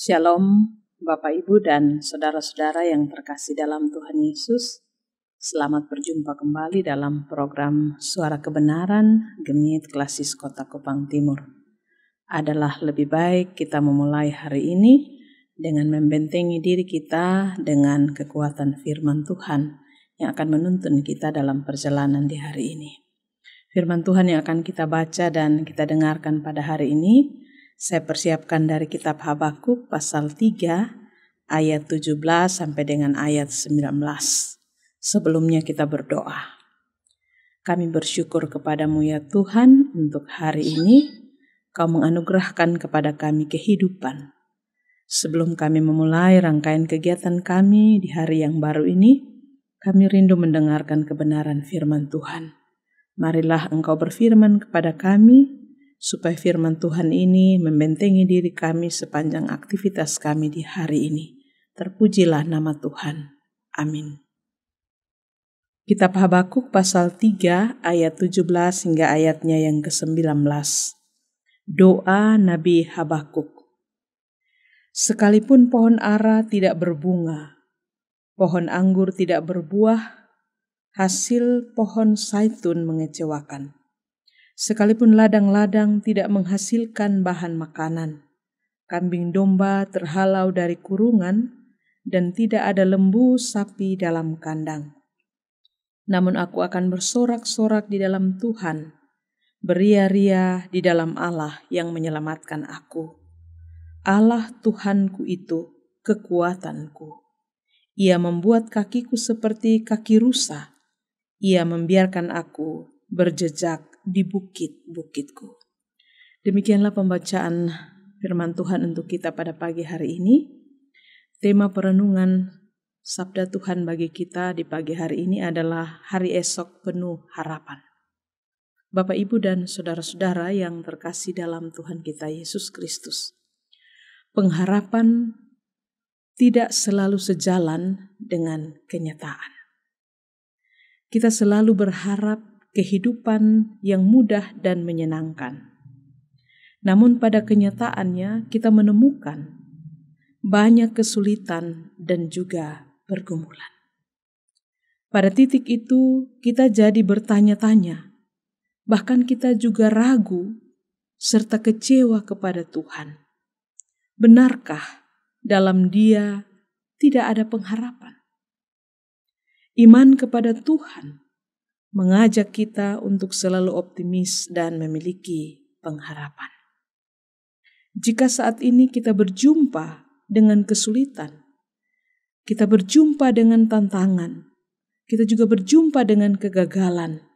Shalom Bapak Ibu dan saudara-saudara yang terkasih dalam Tuhan Yesus. Selamat berjumpa kembali dalam program Suara Kebenaran Gemit Klasis Kota Kupang Timur. Adalah lebih baik kita memulai hari ini dengan membentengi diri kita dengan kekuatan firman Tuhan yang akan menuntun kita dalam perjalanan di hari ini. Firman Tuhan yang akan kita baca dan kita dengarkan pada hari ini, saya persiapkan dari kitab Habakuk pasal 3 ayat 17 sampai dengan ayat 19. Sebelumnya kita berdoa. Kami bersyukur kepadamu ya Tuhan untuk hari ini. Kau menganugerahkan kepada kami kehidupan. Sebelum kami memulai rangkaian kegiatan kami di hari yang baru ini, kami rindu mendengarkan kebenaran firman Tuhan. Marilah Engkau berfirman kepada kami, supaya firman Tuhan ini membentengi diri kami sepanjang aktivitas kami di hari ini. Terpujilah nama Tuhan. Amin. Kitab Habakuk pasal 3 ayat 17 hingga ayatnya yang ke-19. Doa Nabi Habakuk. Sekalipun pohon ara tidak berbunga, pohon anggur tidak berbuah, hasil pohon zaitun mengecewakan. Sekalipun ladang-ladang tidak menghasilkan bahan makanan, kambing domba terhalau dari kurungan, dan tidak ada lembu sapi dalam kandang. Namun aku akan bersorak-sorak di dalam Tuhan, beria-ria di dalam Allah yang menyelamatkan aku. Allah Tuhanku itu kekuatanku. Ia membuat kakiku seperti kaki rusa. Ia membiarkan aku berjejak di bukit-bukitku. Demikianlah pembacaan firman Tuhan untuk kita pada pagi hari ini. Tema perenungan sabda Tuhan bagi kita di pagi hari ini adalah hari esok penuh harapan. Bapak, Ibu, dan saudara-saudara yang terkasih dalam Tuhan kita Yesus Kristus. Pengharapan tidak selalu sejalan dengan kenyataan. Kita selalu berharap kehidupan yang mudah dan menyenangkan. Namun pada kenyataannya kita menemukan banyak kesulitan dan juga pergumulan. Pada titik itu kita jadi bertanya-tanya, bahkan kita juga ragu serta kecewa kepada Tuhan. Benarkah dalam Dia tidak ada pengharapan? Iman kepada Tuhan mengajak kita untuk selalu optimis dan memiliki pengharapan. Jika saat ini kita berjumpa dengan kesulitan, kita berjumpa dengan tantangan, kita juga berjumpa dengan kegagalan,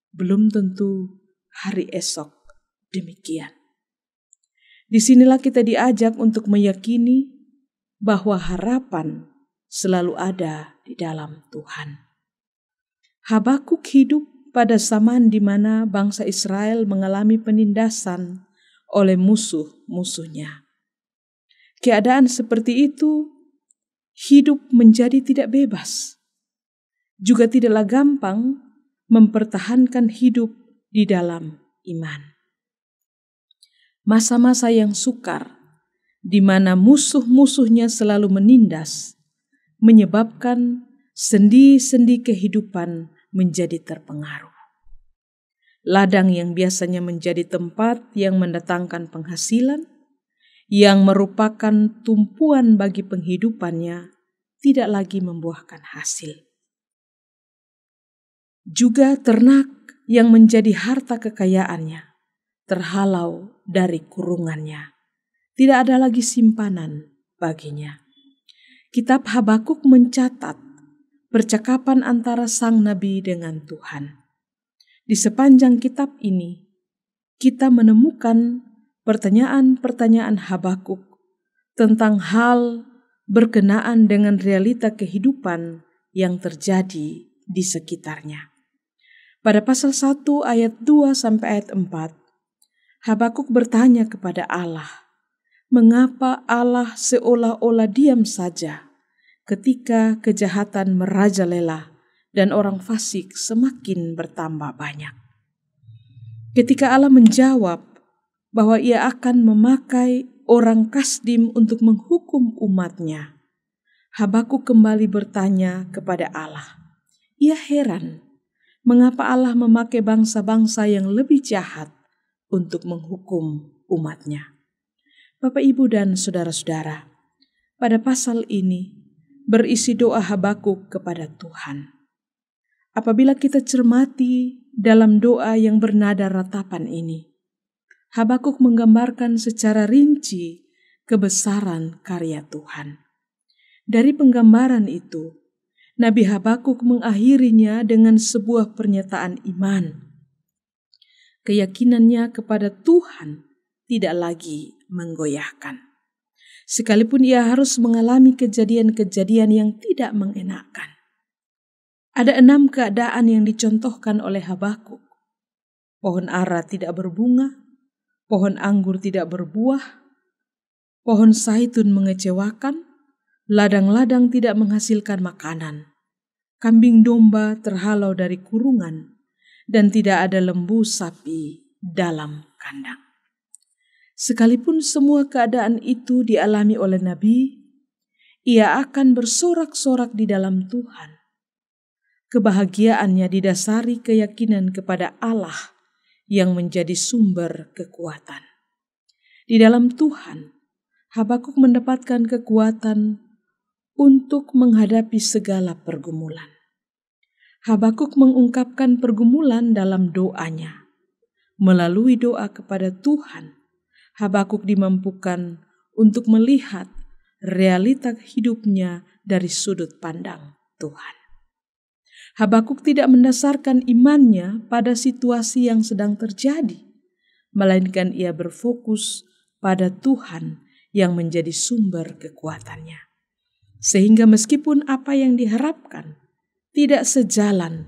belum tentu hari esok demikian. Disinilah kita diajak untuk meyakini bahwa harapan selalu ada di dalam Tuhan. Habakuk hidup pada zaman di mana bangsa Israel mengalami penindasan oleh musuh-musuhnya. Keadaan seperti itu hidup menjadi tidak bebas. Juga tidaklah gampang mempertahankan hidup di dalam iman. Masa-masa yang sukar di mana musuh-musuhnya selalu menindas menyebabkan sendi-sendi kehidupan menjadi terpengaruh. Ladang yang biasanya menjadi tempat yang mendatangkan penghasilan, yang merupakan tumpuan bagi penghidupannya, tidak lagi membuahkan hasil. Juga ternak yang menjadi harta kekayaannya, terhalau dari kurungannya. Tidak ada lagi simpanan baginya. Kitab Habakuk mencatat percakapan antara sang nabi dengan Tuhan. Di sepanjang kitab ini, kita menemukan pertanyaan-pertanyaan Habakuk tentang hal berkenaan dengan realita kehidupan yang terjadi di sekitarnya. Pada pasal 1 ayat 2 sampai ayat 4, Habakuk bertanya kepada Allah, mengapa Allah seolah-olah diam saja ketika kejahatan merajalela dan orang fasik semakin bertambah banyak? Ketika Allah menjawab bahwa Ia akan memakai orang Kasdim untuk menghukum umatnya, Habakuk kembali bertanya kepada Allah. Ia heran mengapa Allah memakai bangsa-bangsa yang lebih jahat untuk menghukum umatnya. Bapak, Ibu, dan saudara-saudara, pada pasal ini berisi doa Habakuk kepada Tuhan. Apabila kita cermati dalam doa yang bernada ratapan ini, Habakuk menggambarkan secara rinci kebesaran karya Tuhan. Dari penggambaran itu, Nabi Habakuk mengakhirinya dengan sebuah pernyataan iman. Keyakinannya kepada Tuhan tidak lagi menggoyahkan. Sekalipun ia harus mengalami kejadian-kejadian yang tidak mengenakkan. Ada 6 keadaan yang dicontohkan oleh Habakuk. Pohon ara tidak berbunga, pohon anggur tidak berbuah, pohon zaitun mengecewakan, ladang-ladang tidak menghasilkan makanan, kambing domba terhalau dari kurungan, dan tidak ada lembu sapi dalam kandang. Sekalipun semua keadaan itu dialami oleh Nabi, ia akan bersorak-sorak di dalam Tuhan. Kebahagiaannya didasari keyakinan kepada Allah yang menjadi sumber kekuatan. Di dalam Tuhan, Habakuk mendapatkan kekuatan untuk menghadapi segala pergumulan. Habakuk mengungkapkan pergumulan dalam doanya. Melalui doa kepada Tuhan, Habakuk dimampukan untuk melihat realita hidupnya dari sudut pandang Tuhan. Habakuk tidak mendasarkan imannya pada situasi yang sedang terjadi, melainkan ia berfokus pada Tuhan yang menjadi sumber kekuatannya. Sehingga meskipun apa yang diharapkan tidak sejalan,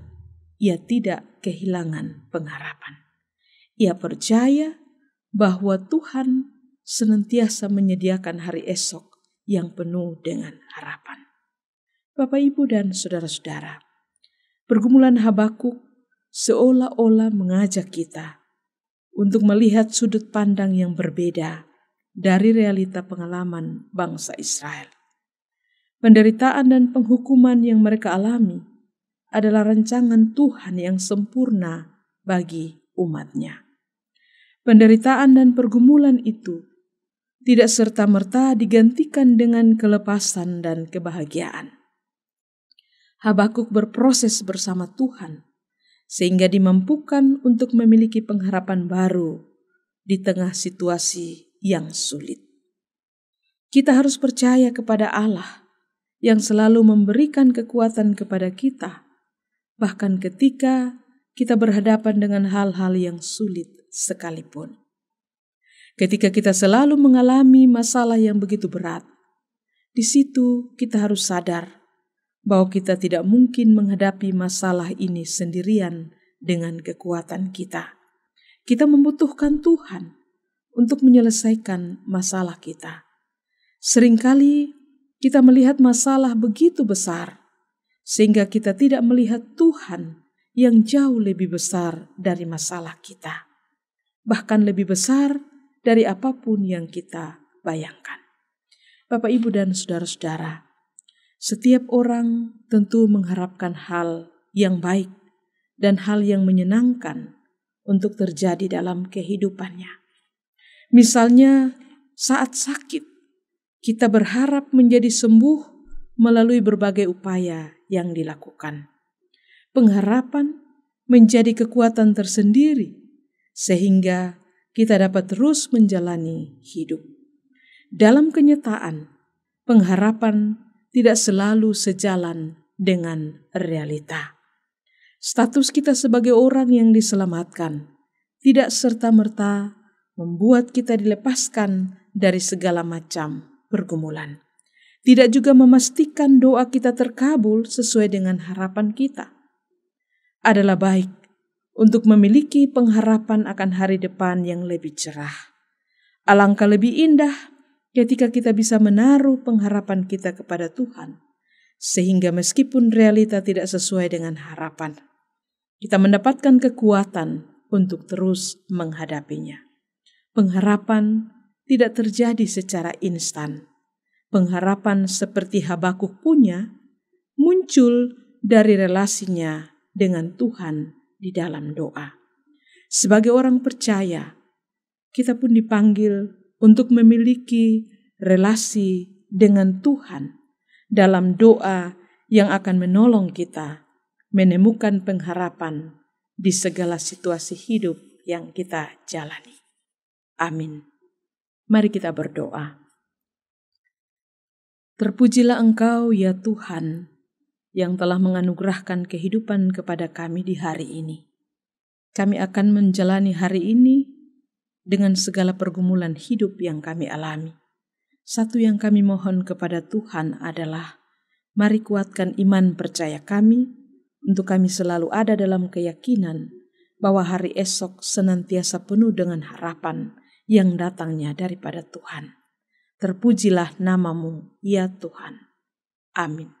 ia tidak kehilangan pengharapan. Ia percaya bahwa Tuhan senantiasa menyediakan hari esok yang penuh dengan harapan. Bapak, Ibu, dan saudara-saudara, pergumulan Habakuk seolah-olah mengajak kita untuk melihat sudut pandang yang berbeda dari realita pengalaman bangsa Israel. Penderitaan dan penghukuman yang mereka alami adalah rancangan Tuhan yang sempurna bagi umatnya. Penderitaan dan pergumulan itu tidak serta-merta digantikan dengan kelepasan dan kebahagiaan. Habakuk berproses bersama Tuhan sehingga dimampukan untuk memiliki pengharapan baru di tengah situasi yang sulit. Kita harus percaya kepada Allah yang selalu memberikan kekuatan kepada kita, bahkan ketika kita berhadapan dengan hal-hal yang sulit sekalipun. Ketika kita selalu mengalami masalah yang begitu berat, di situ kita harus sadar bahwa kita tidak mungkin menghadapi masalah ini sendirian dengan kekuatan kita. Kita membutuhkan Tuhan untuk menyelesaikan masalah kita. Seringkali kita melihat masalah begitu besar, sehingga kita tidak melihat Tuhan yang jauh lebih besar dari masalah kita. Bahkan lebih besar dari apapun yang kita bayangkan. Bapak, Ibu, dan saudara-saudara, setiap orang tentu mengharapkan hal yang baik dan hal yang menyenangkan untuk terjadi dalam kehidupannya. Misalnya saat sakit, kita berharap menjadi sembuh melalui berbagai upaya yang dilakukan. Pengharapan menjadi kekuatan tersendiri sehingga kita dapat terus menjalani hidup. Dalam kenyataan, pengharapan tidak selalu sejalan dengan realita. Status kita sebagai orang yang diselamatkan tidak serta-merta membuat kita dilepaskan dari segala macam pergumulan. Tidak juga memastikan doa kita terkabul sesuai dengan harapan kita. Adalah baik untuk memiliki pengharapan akan hari depan yang lebih cerah. Alangkah lebih indah ketika kita bisa menaruh pengharapan kita kepada Tuhan, sehingga meskipun realita tidak sesuai dengan harapan, kita mendapatkan kekuatan untuk terus menghadapinya. Pengharapan tidak terjadi secara instan. Pengharapan seperti Habakuk punya muncul dari relasinya dengan Tuhan di dalam doa. Sebagai orang percaya, kita pun dipanggil untuk memiliki relasi dengan Tuhan dalam doa yang akan menolong kita menemukan pengharapan di segala situasi hidup yang kita jalani. Amin. Mari kita berdoa. Terpujilah Engkau ya Tuhan yang telah menganugerahkan kehidupan kepada kami di hari ini. Kami akan menjalani hari ini dengan segala pergumulan hidup yang kami alami. Satu yang kami mohon kepada Tuhan adalah, mari kuatkan iman percaya kami, untuk kami selalu ada dalam keyakinan bahwa hari esok senantiasa penuh dengan harapan yang datangnya daripada Tuhan. Terpujilah namamu, ya Tuhan. Amin.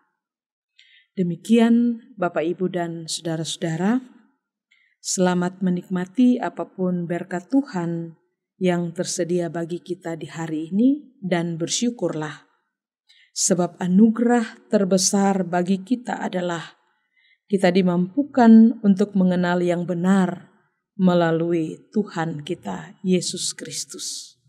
Demikian Bapak, Ibu, dan saudara-saudara, selamat menikmati apapun berkat Tuhan yang tersedia bagi kita di hari ini, dan bersyukurlah. Sebab anugerah terbesar bagi kita adalah kita dimampukan untuk mengenal yang benar melalui Tuhan kita Yesus Kristus.